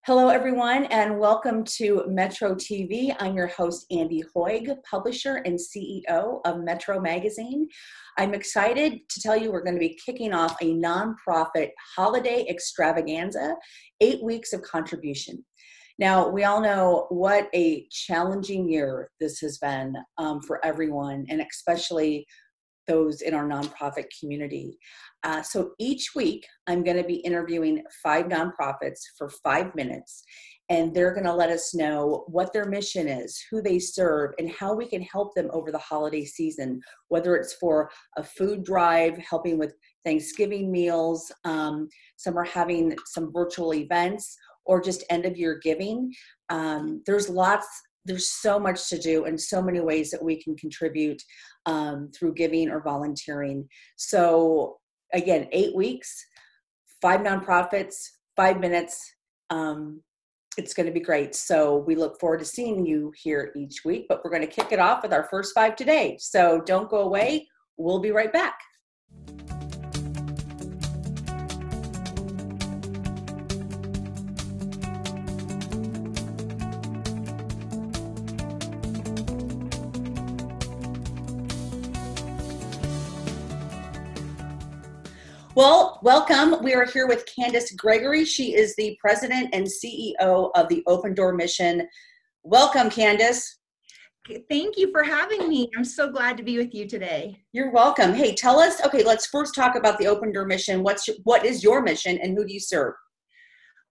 Hello, everyone, and welcome to metroTV. I'm your host, Andy Hoig, publisher and CEO of Metro Magazine. I'm excited to tell you we're going to be kicking off a nonprofit holiday extravaganza, 8 weeks of contribution. Now, we all know what a challenging year this has been for everyone, and especially those in our nonprofit community. So each week, I'm going to be interviewing 5 nonprofits for 5 minutes, and they're going to let us know what their mission is, who they serve, and how we can help them over the holiday season, whether it's for a food drive, helping with Thanksgiving meals, some are having some virtual events, or just end of year giving. There's so much to do and so many ways that we can contribute through giving or volunteering. So again, 8 weeks, 5 nonprofits, 5 minutes. It's going to be great. So we look forward to seeing you here each week, but we're going to kick it off with our first 5 today. So don't go away. We'll be right back. Well, welcome. We are here with Candace Gregory. She is the president and CEO of the Open Door Mission. Welcome, Candace. Thank you for having me. I'm so glad to be with you today. You're welcome. Hey, tell us, okay, let's first talk about the Open Door Mission. What is your mission and who do you serve?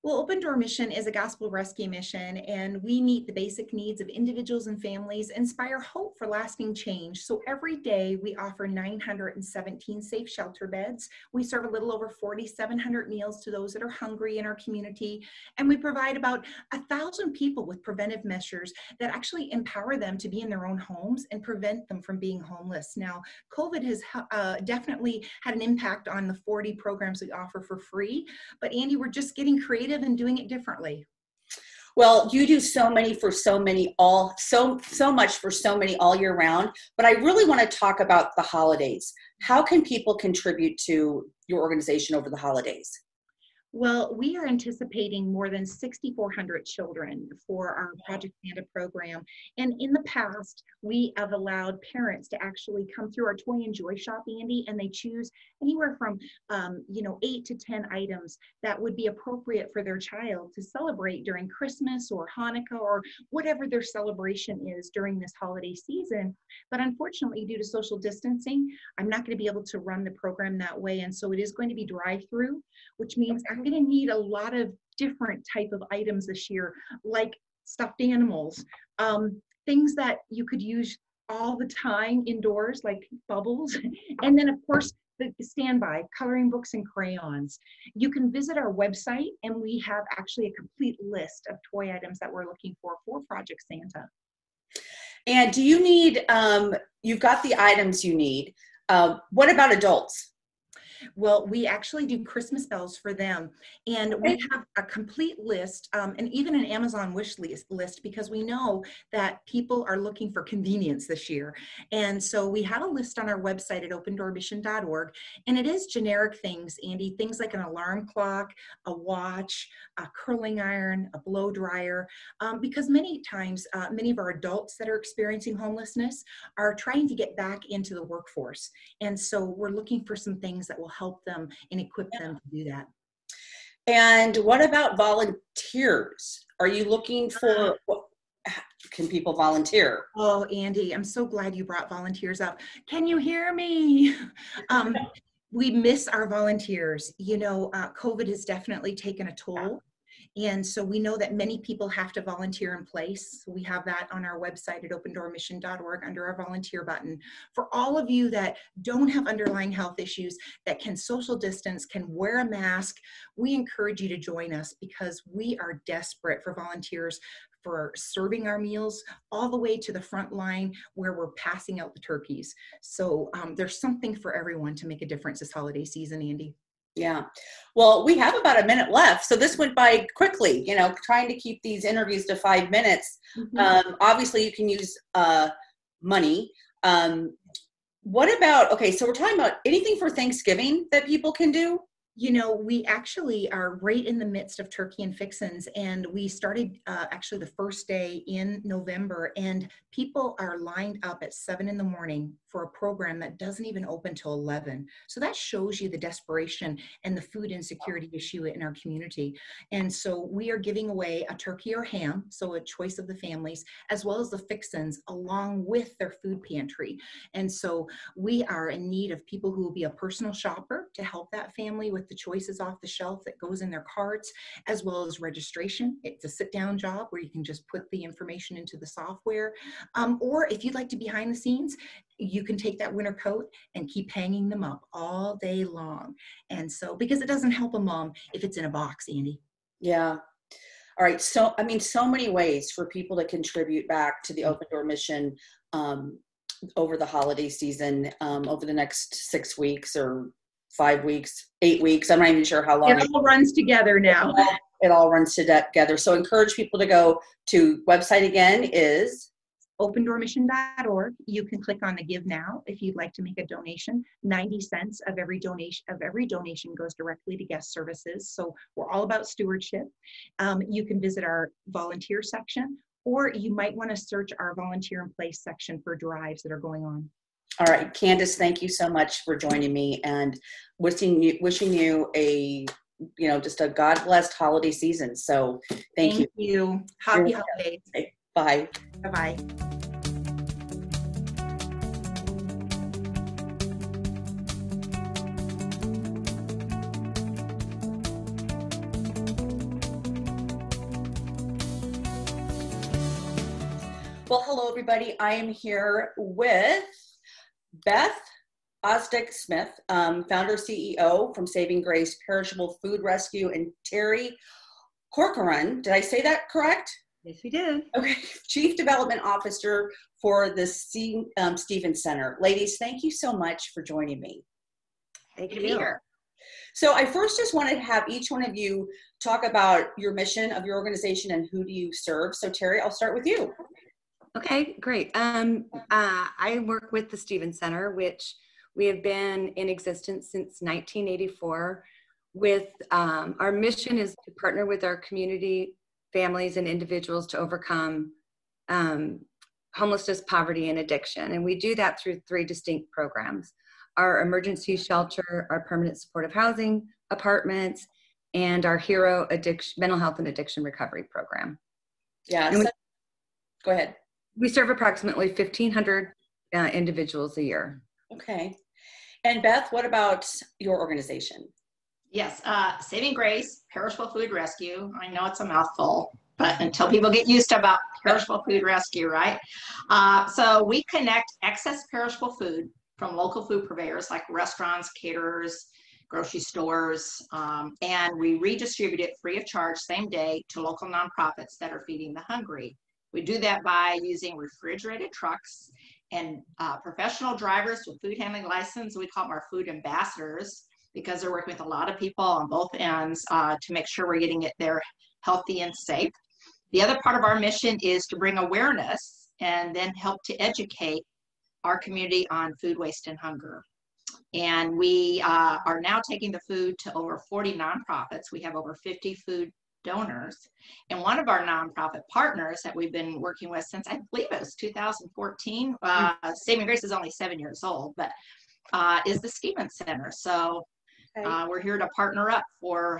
Well, Open Door Mission is a gospel rescue mission, and we meet the basic needs of individuals and families, inspire hope for lasting change. So every day we offer 917 safe shelter beds. We serve a little over 4,700 meals to those that are hungry in our community. And we provide about 1,000 people with preventive measures that actually empower them to be in their own homes and prevent them from being homeless. Now, COVID has definitely had an impact on the 40 programs we offer for free. But Andy, we're just getting creative and doing it differently. Well, you do so much for so many all year round, but I really want to talk about the holidays. How can people contribute to your organization over the holidays? Well, we are anticipating more than 6,400 children for our Project Santa program. And in the past, we have allowed parents to actually come through our Toy and Joy Shop, Andy, and they choose anywhere from 8 to 10 items that would be appropriate for their child to celebrate during Christmas or Hanukkah or whatever their celebration is during this holiday season. But unfortunately, due to social distancing, I'm not going to be able to run the program that way. And so it is going to be drive-through, which means I'm going to need a lot of different type of items this year, like stuffed animals, things that you could use all the time indoors, like bubbles, and then of course the standby coloring books and crayons. You can visit our website, and we have actually a complete list of toy items that we're looking for Project Santa. And do you need? You've got the items you need. What about adults? Well, we actually do Christmas bells for them, and we have a complete list, and even an Amazon wish list, because we know that people are looking for convenience this year. And so we have a list on our website at opendoormission.org, and it is generic things, Andy, things like an alarm clock, a watch, a curling iron, a blow dryer, because many times, many of our adults that are experiencing homelessness are trying to get back into the workforce. And so we're looking for some things that will help them and equip them to do that. And what about volunteers? Are you looking for, can people volunteer? Oh, Andy, I'm so glad you brought volunteers up. Can you hear me? We miss our volunteers. You know, COVID has definitely taken a toll. And so we know that many people have to volunteer in place. We have that on our website at opendoormission.org under our volunteer button. For all of you that don't have underlying health issues, that can social distance, can wear a mask, we encourage you to join us, because we are desperate for volunteers for serving our meals all the way to the front line where we're passing out the turkeys. So there's something for everyone to make a difference this holiday season, Andy. Yeah. Well, we have about a minute left. So this went by quickly, you know, trying to keep these interviews to 5 minutes. Obviously you can use money. What about, okay, so we're talking about anything for Thanksgiving that people can do? You know, we actually are right in the midst of turkey and fixins, and we started actually the first day in November, and people are lined up at 7 in the morning for a program that doesn't even open till 11. So that shows you the desperation and the food insecurity issue in our community. And so we are giving away a turkey or ham, so a choice of the families, as well as the fixins along with their food pantry. And so we are in need of people who will be a personal shopper to help that family with the choices off the shelf that goes in their carts, as well as registration. It's a sit-down job where you can just put the information into the software. Or if you'd like to behind the scenes, you can take that winter coat and keep hanging them up all day long. And so, because it doesn't help a mom if it's in a box, Andy. Yeah. All right. So, I mean, so many ways for people to contribute back to the Open Door mission over the holiday season, over the next 6 weeks or 5 weeks, 8 weeks. I'm not even sure how long. It all runs together now. It all runs together. So encourage people to go to website again is opendoormission.org. You can click on the Give Now if you'd like to make a donation. 90 cents of every donation goes directly to guest services. So we're all about stewardship. You can visit our volunteer section, or you might want to search our volunteer in place section for drives that are going on. All right, Candace, thank you so much for joining me, and wishing you a, just a God-blessed holiday season. So thank you. Happy holidays. Okay, bye. Bye-bye. Well, hello, everybody. I am here with Beth Osdick-Smith, founder CEO from Saving Grace Perishable Food Rescue, and Terry Corcoran. Did I say that correct? Yes, we did. Okay, Chief Development Officer for the Stevens Center. Ladies, thank you so much for joining me. Thank you. Here. So I first just wanted to have each one of you talk about your mission of your organization and who do you serve. So Terry, I'll start with you. Okay, great. I work with the Stevens Center, which we have been in existence since 1984. With our mission is to partner with our community, families, and individuals to overcome homelessness, poverty, and addiction. And we do that through 3 distinct programs: our emergency shelter, our permanent supportive housing apartments, and our HERO mental health and addiction recovery program. Yeah, go ahead. We serve approximately 1,500 individuals a year. Okay. And Beth, what about your organization? Yes, Saving Grace Perishable Food Rescue. I know it's a mouthful, but until people get used to about perishable food rescue, right? So we connect excess perishable food from local food purveyors like restaurants, caterers, grocery stores, and we redistribute it free of charge same day to local nonprofits that are feeding the hungry. We do that by using refrigerated trucks and professional drivers with food handling license. We call them our food ambassadors because they're working with a lot of people on both ends to make sure we're getting it there healthy and safe. The other part of our mission is to bring awareness and then help to educate our community on food waste and hunger. And we are now taking the food to over 40 nonprofits. We have over 50 food donors. And one of our nonprofit partners that we've been working with since, I believe it was 2014, Saving Grace is only 7 years old, but is the Stevens Center. So we're here to partner up for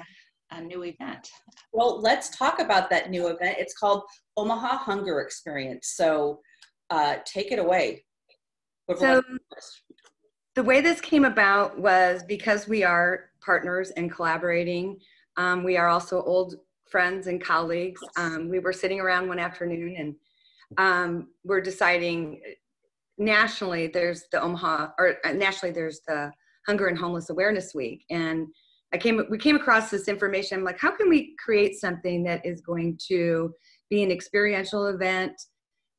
a new event. Well, let's talk about that new event. It's called Omaha Hunger Experience. So take it away. So the way this came about was because we are partners and collaborating. We are also old friends and colleagues. We were sitting around one afternoon and we're deciding nationally there's the Hunger and Homeless Awareness Week. And we came across this information. I'm like, how can we create something that is going to be an experiential event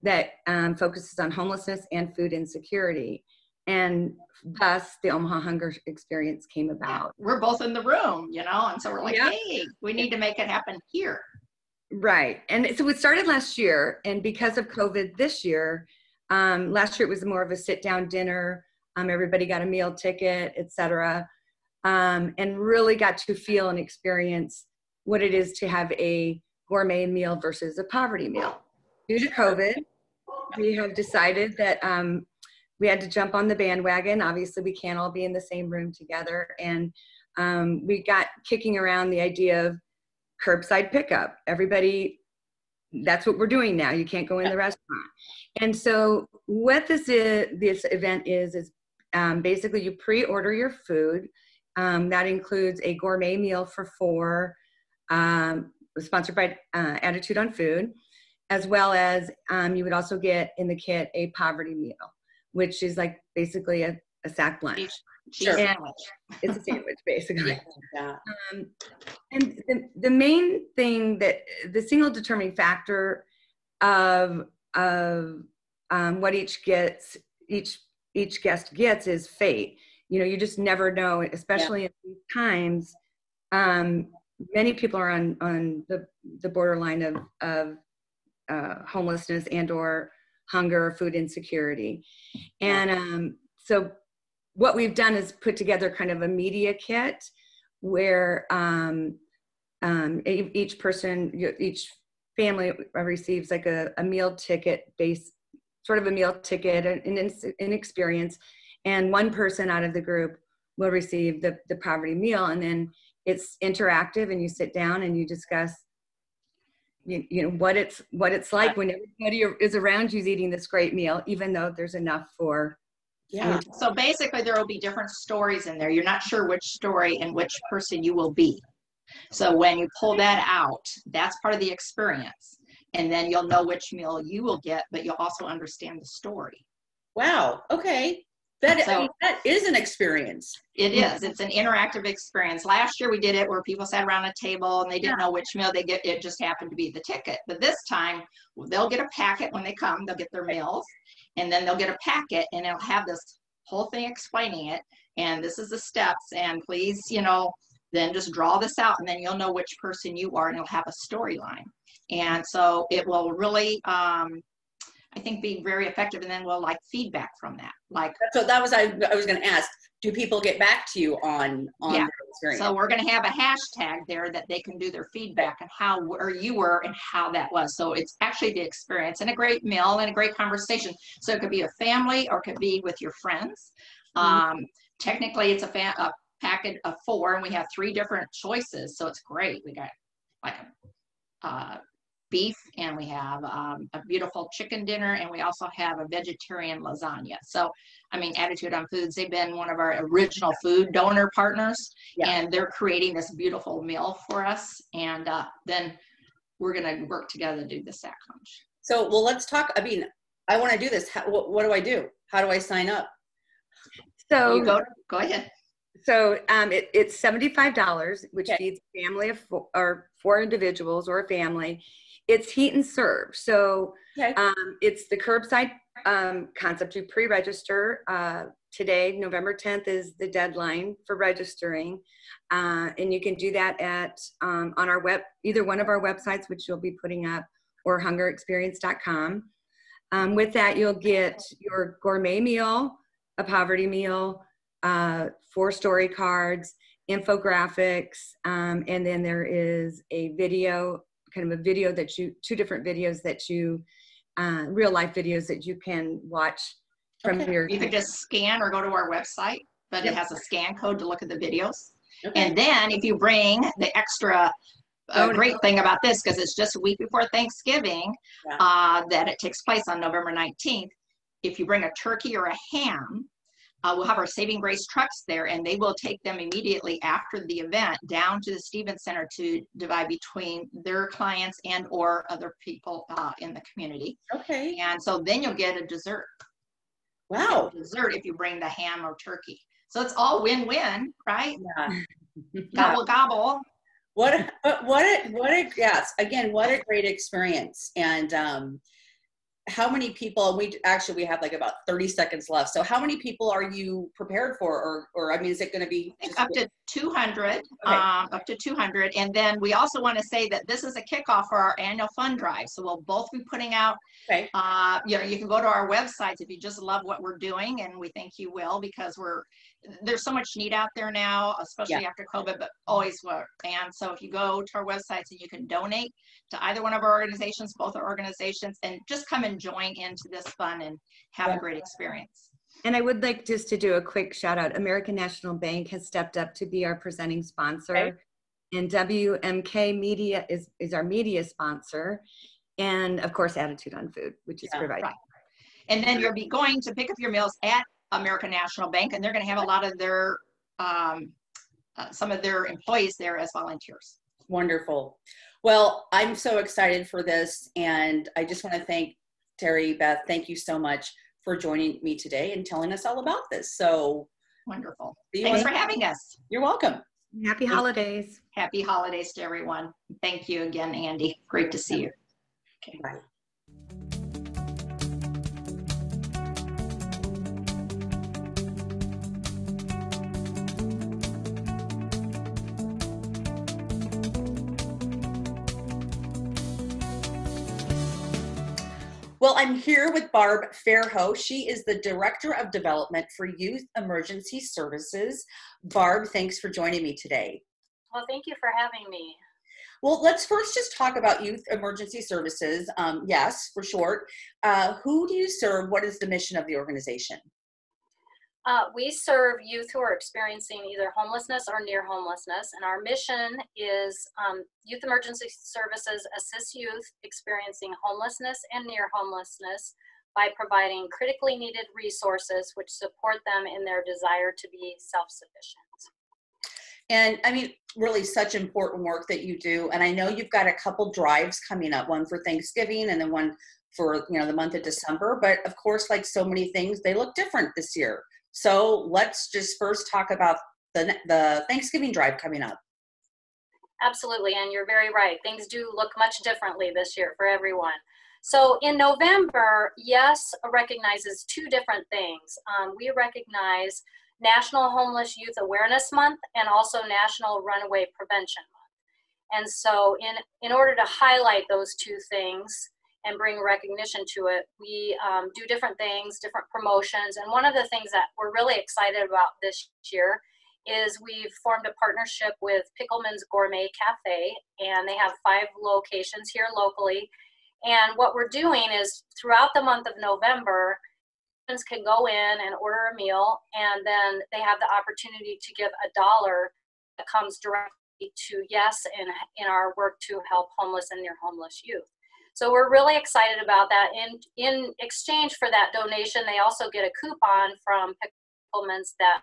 that focuses on homelessness and food insecurity? And thus the Omaha Hunger Experience came about. Yeah, we're both in the room, and so we're like, hey, we need to make it happen here. Right. And so it started last year, and because of COVID this year, last year it was more of a sit down dinner. Everybody got a meal ticket, etc. and really got to feel and experience what it is to have a gourmet meal versus a poverty meal. Due to COVID, we have decided that we had to jump on the bandwagon. Obviously, we can't all be in the same room together. And we got kicking around the idea of curbside pickup. Everybody, that's what we're doing now. You can't go in the restaurant. And so what this event is basically you pre-order your food. That includes a gourmet meal for 4, sponsored by Attitude on Food, as well as you would also get in the kit a poverty meal, which is like basically a sack lunch. Sure. It's a sandwich, basically. Yeah. And the main thing that the single determining factor of what each guest gets is fate. You know, you just never know, especially in these times. Many people are on the borderline of homelessness and or hunger or food insecurity. And so what we've done is put together kind of a media kit where each family receives like a meal ticket sort of a meal ticket, an experience, and one person out of the group will receive the poverty meal. And then it's interactive and you sit down and you discuss you know what it's like when everybody is around you's eating this great meal, even though there's enough for So basically there will be different stories in there. You're not sure which story and which person you will be. So when you pull that out, that's part of the experience. And then you'll know which meal you will get, but you'll also understand the story. Wow. Okay. That is an experience. It is. It's an interactive experience. Last year we did it where people sat around a table and they didn't know which meal they get. It just happened to be the ticket. But this time they'll get a packet when they come. They'll get their meals and then they'll get a packet and it'll have this whole thing explaining it. And this is the steps. And please, then just draw this out and then you'll know which person you are and it'll have a storyline. And so it will really, I think, be very effective, and then we'll like feedback from that. So that was I was going to ask. Do people get back to you on their experience? So we're going to have a hashtag there that they can do their feedback and where you were and how that was. So it's actually the experience and a great meal and a great conversation. So it could be a family or it could be with your friends. Technically, it's a packet of 4, and we have 3 different choices. So it's great. We got like beef, and we have a beautiful chicken dinner, and we also have a vegetarian lasagna. So, I mean, Attitude on Foods, they've been one of our original food donor partners, and they're creating this beautiful meal for us. And then we're going to work together to do the sack lunch. So, well, let's talk. I mean, I want to do this. What do I do? How do I sign up? So you go ahead. So it's $75, which feeds a family of 4 individuals or a family. It's heat and serve. So it's the curbside concept. You pre-register. Today, November 10th, is the deadline for registering. And you can do that at on our either one of our websites, which you'll be putting up, or hungerexperience.com. With that, you'll get your gourmet meal, a poverty meal, 4 story cards, infographics, and then there is a video, kind of a video that 2 different videos that you, real life videos that you can watch from your. You could just scan or go to our website, but it has a scan code to look at the videos. And then if you bring the extra great thing about this, because it's just a week before Thanksgiving, that it takes place on November 19th. If you bring a turkey or a ham, we'll have our Saving Grace trucks there, and they will take them immediately after the event down to the Stevens Center to divide between their clients and or other people in the community. Okay. And so then you'll get a dessert. Wow. Dessert if you bring the ham or turkey. So it's all win-win, right? Yeah. Gobble, gobble. What a yes. Again, what a great experience. And how many people, we have like about 30 seconds left. So how many people are you prepared for? Or I mean, is it going to be up to 200, up to 200. And then we also want to say that this is a kickoff for our annual fund drive. So we'll both be putting out, you can go to our websites if you just love what we're doing. And we think you will, because there's so much need out there now, especially Yeah. after COVID, but always were. And so if you go to our websites and you can donate to either one of our organizations, both our organizations, and just come and join into this fun and have a great experience. And I would like just to do a quick shout out. American National Bank has stepped up to be our presenting sponsor. Okay. And WMK Media is our media sponsor. And of course, Attitude on Food, which is provided. Right. And then you'll be going to pick up your meals at American National Bank, and they're going to have a lot of their, some of their employees there as volunteers. Wonderful. Well, I'm so excited for this, and I just want to thank Terry, Beth, thank you so much for joining me today and telling us all about this. So wonderful. Thanks for having us. You're welcome. Happy holidays. Happy holidays to everyone. Thank you again, Andy. Great to see you. Okay. Bye. Well, I'm here with Barb Fairho. She is the Director of Development for Youth Emergency Services. Barb, thanks for joining me today. Well, thank you for having me. Well, let's first just talk about Youth Emergency Services. Yes, for short. Who do you serve? What is the mission of the organization? We serve youth who are experiencing either homelessness or near homelessness, and our mission is Youth Emergency Services assists youth experiencing homelessness and near homelessness by providing critically needed resources which support them in their desire to be self-sufficient. And I mean, really such important work that you do. And I know you've got a couple drives coming up, one for Thanksgiving and then one for, the month of December. But of course, like so many things, they look different this year. So let's just first talk about the Thanksgiving drive coming up. Absolutely, and you're very right. Things do look much differently this year for everyone. So in November, YES recognizes two different things. We recognize National Homeless Youth Awareness Month and also National Runaway Prevention Month. And so in order to highlight those two things and bring recognition to it, we do different things, different promotions. And one of the things that we're really excited about this year is we've formed a partnership with Pickleman's Gourmet Cafe, and they have 5 locations here locally. And what we're doing is throughout the month of November, students can go in and order a meal, and then they have the opportunity to give $1 that comes directly to YES in our work to help homeless and near homeless youth. So we're really excited about that. In exchange for that donation, they also get a coupon from Pickleman's that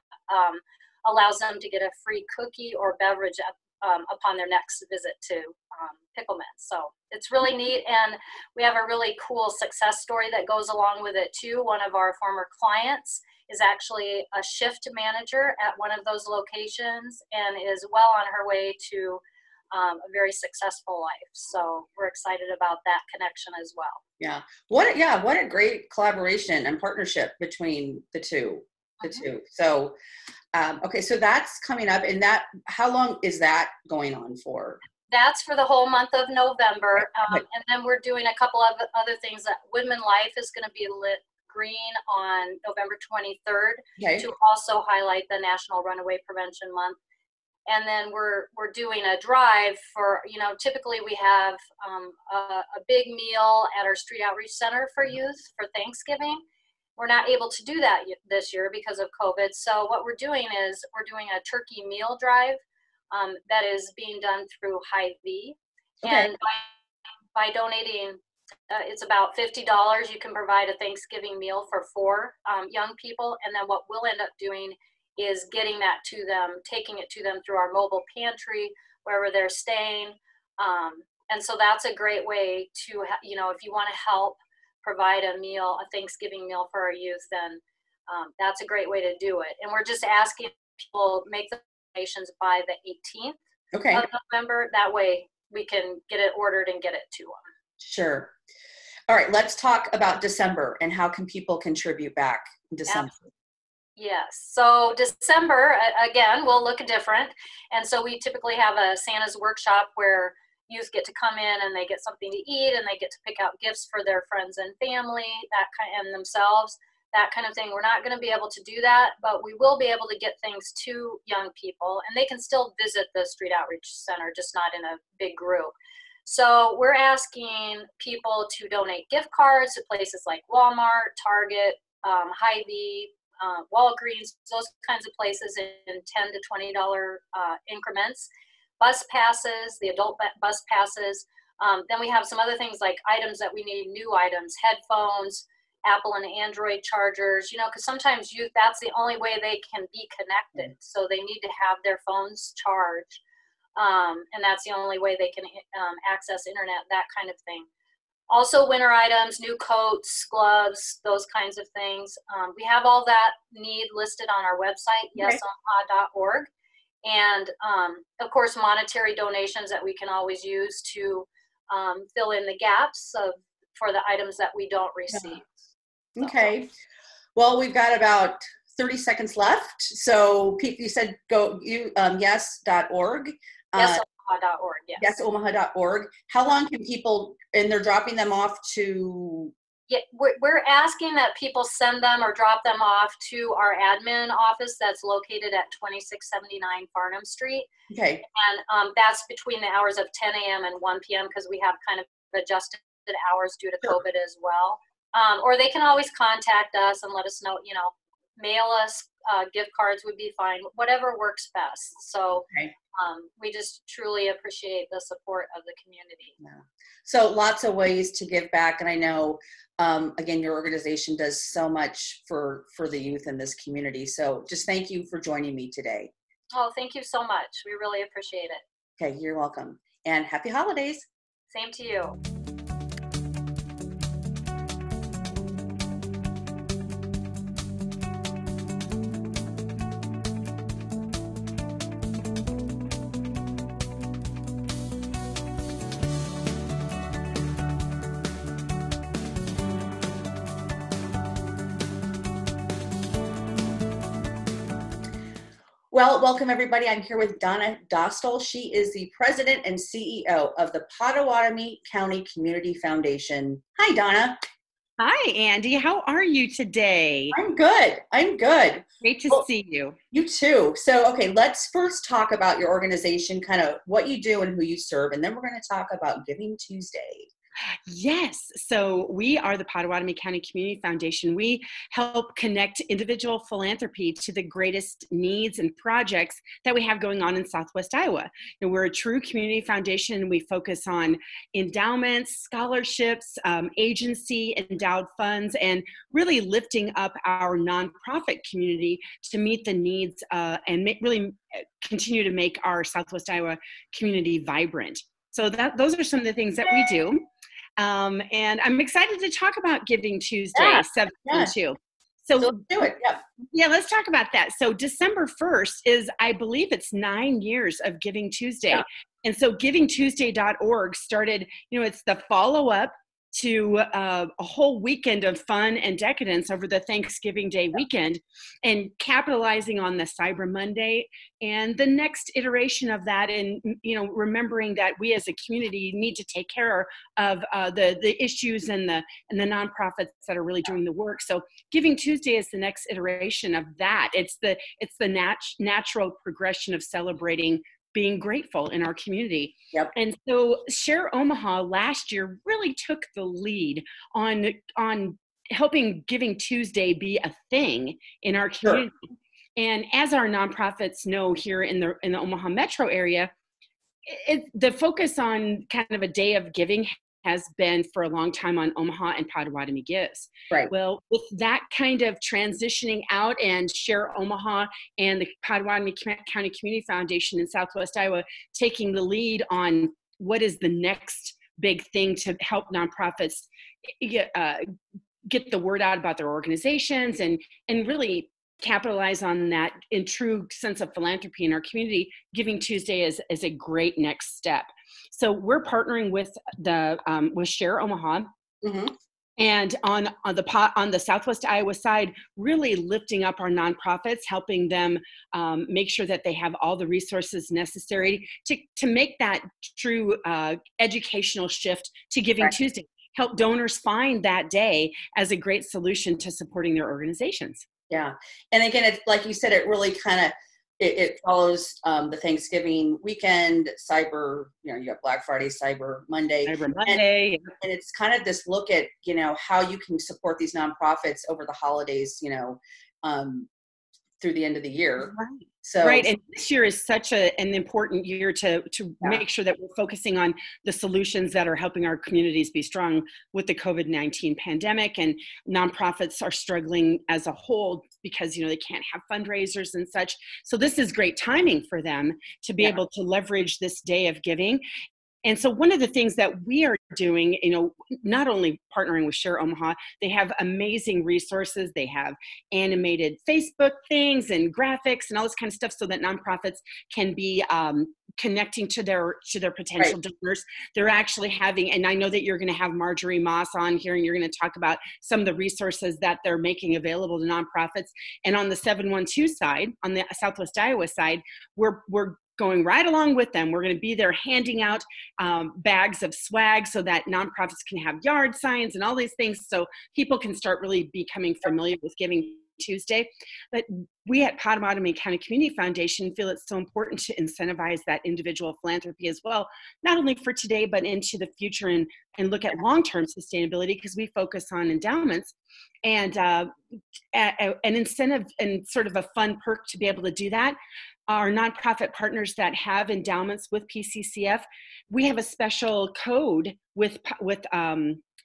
allows them to get a free cookie or beverage upon their next visit to Pickleman. So it's really neat, and we have a really cool success story that goes along with it too. One of our former clients is actually a shift manager at one of those locations and is well on her way to a very successful life. So we're excited about that connection as well. Yeah. What a great collaboration and partnership between the two. So, okay, so that's coming up, and how long is that going on for? That's for the whole month of November. And then we're doing a couple of other things. That Woodman Life is going to be lit green on November 23rd to also highlight the National Runaway Prevention Month. And then we're doing a drive for, typically we have a big meal at our Street Outreach Center for youth for Thanksgiving. We're not able to do that this year because of COVID. So what we're doing is we're doing a turkey meal drive that is being done through Hy-Vee. Okay. And by donating, it's about $50, you can provide a Thanksgiving meal for 4 young people. And then what we'll end up doing is getting that to them, taking it to them through our mobile pantry, wherever they're staying. And so that's a great way to, if you want to help provide a meal, a Thanksgiving meal for our youth, then that's a great way to do it. And we're just asking people make the donations by the 18th of November. That way we can get it ordered and get it to them. Sure. All right, let's talk about December and how can people contribute back in December. Absolutely. Yes. So December, again, will look different. And so we typically have a Santa's workshop where youth get to come in and they get something to eat and they get to pick out gifts for their friends and family, and themselves. that kind of thing. We're not going to be able to do that, but we will be able to get things to young people, and they can still visit the Street Outreach Center, just not in a big group. So we're asking people to donate gift cards to places like Walmart, Target, Hy-Vee, Walgreens, those kinds of places in $10 to $20 increments. Bus passes, the adult bus passes. Then we have some other things like items that we need, new items, headphones, Apple and Android chargers, you know, because sometimes youth, that's the only way they can be connected. So they need to have their phones charged. And that's the only way they can access internet, that kind of thing. Also winter items, new coats, gloves, those kinds of things. We have all that need listed on our website, yesomaha.org. And of course, monetary donations that we can always use to fill in the gaps for the items that we don't receive. Yeah. Okay. Well, we've got about 30 seconds left. So you said yes.org. Yesomaha.org, yes. Yesomaha.org. How long can people, and they're dropping them off to? Yeah, we're asking that people send them or drop them off to our admin office that's located at 2679 Farnham Street. Okay. And that's between the hours of 10 a.m. and 1 p.m. because we have kind of adjusted hours due to COVID as well. Or they can always contact us and let us know, you know, mail us gift cards would be fine, whatever works best. So we just truly appreciate the support of the community. Yeah. So lots of ways to give back. And I know, again, your organization does so much for the youth in this community. So just thank you for joining me today. Oh, thank you so much. We really appreciate it. Okay, you're welcome. And happy holidays. Same to you. Well, welcome everybody. I'm here with Donna Dostal. She is the president and CEO of the Pottawattamie County Community Foundation. Hi, Donna. Hi, Andy. How are you today? I'm good. I'm good. Great to see you. You too. So, okay, let's first talk about your organization, kind of what you do and who you serve, and then we're going to talk about Giving Tuesday. Yes. So we are the Pottawattamie County Community Foundation. We help connect individual philanthropy to the greatest needs and projects that we have going on in Southwest Iowa. And we're a true community foundation. We focus on endowments, scholarships, agency endowed funds, and really lifting up our nonprofit community to meet the needs and really continue to make our Southwest Iowa community vibrant. So those are some of the things that we do. And I'm excited to talk about Giving Tuesday, 7/2. So let's do it. Yeah, let's talk about that. So December 1st is, I believe it's 9 years of Giving Tuesday. Yeah. And so givingtuesday.org started, you know, it's the follow-up to a whole weekend of fun and decadence over the Thanksgiving Day weekend, and capitalizing on the Cyber Monday and the next iteration of that, and you know, remembering that we as a community need to take care of the issues and the nonprofits that are really doing the work. So Giving Tuesday is the next iteration of that. It's the natural progression of celebrating being grateful in our community. Yep. And so Share Omaha last year really took the lead on helping Giving Tuesday be a thing in our community. Sure. And as our nonprofits know here in the Omaha metro area, the focus on kind of a day of giving has been for a long time on Omaha and Pottawattamie Gives. Right. Well, with that kind of transitioning out, and Share Omaha and the Pottawattamie County Community Foundation in Southwest Iowa taking the lead on what is the next big thing to help nonprofits get the word out about their organizations and really capitalize on that in true sense of philanthropy in our community, Giving Tuesday is a great next step. So we're partnering with with Share Omaha, and on the Southwest Iowa side, really lifting up our nonprofits, helping them make sure that they have all the resources necessary to make that true educational shift to Giving Tuesday. help donors find that day as a great solution to supporting their organizations. Yeah. And again, it's like you said, it really kind of, it follows the Thanksgiving weekend, Cyber, you have Black Friday, Cyber Monday. Cyber Monday. And it's kind of this look at, how you can support these nonprofits over the holidays, through the end of the year. Right. So, right. And this year is such an important year to make sure that we're focusing on the solutions that are helping our communities be strong with the COVID-19 pandemic. And nonprofits are struggling as a whole because, they can't have fundraisers and such. So this is great timing for them to be able to leverage this day of giving. And so one of the things that we are doing, not only partnering with Share Omaha, they have amazing resources. They have animated Facebook things and graphics and all this kind of stuff so that nonprofits can be connecting to their potential donors. They're actually having, and I know that you're going to have Marjorie Moss on here, and you're going to talk about some of the resources that they're making available to nonprofits. And on the 712 side, on the Southwest Iowa side, we're going right along with them. We're going to be there handing out bags of swag so that nonprofits can have yard signs and all these things so people can start really becoming familiar with Giving Tuesday. But we at Pottawattamie County Community Foundation feel it's so important to incentivize that individual philanthropy as well, not only for today, but into the future and look at long-term sustainability, because we focus on endowments. And an incentive and sort of a fun perk to be able to do that, our nonprofit partners that have endowments with PCCF, we have a special code with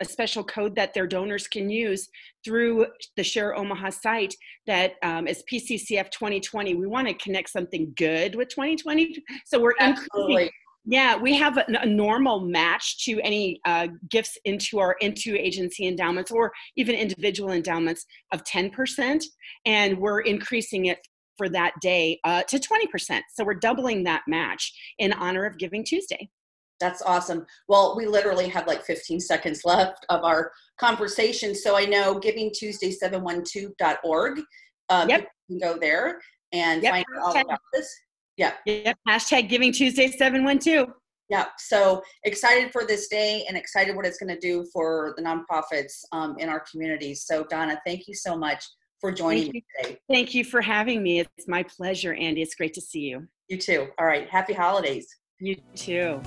a special code that their donors can use through the Share Omaha site that is PCCF 2020. We want to connect something good with 2020. So we're increasing. Yeah, we have a normal match to any gifts into our agency endowments or even individual endowments of 10%. And we're increasing it for that day to 20%. So we're doubling that match in honor of Giving Tuesday. That's awesome. Well, we literally have like 15 seconds left of our conversation. So I know givingtuesday712.org. You can go there and find out all about this. Yep. Hashtag Giving Tuesday 712. Yeah. So excited for this day and excited what it's going to do for the nonprofits in our communities. So Donna, thank you so much for joining me today. Thank you for having me. It's my pleasure, Andy. It's great to see you. You too. All right. Happy holidays. You too.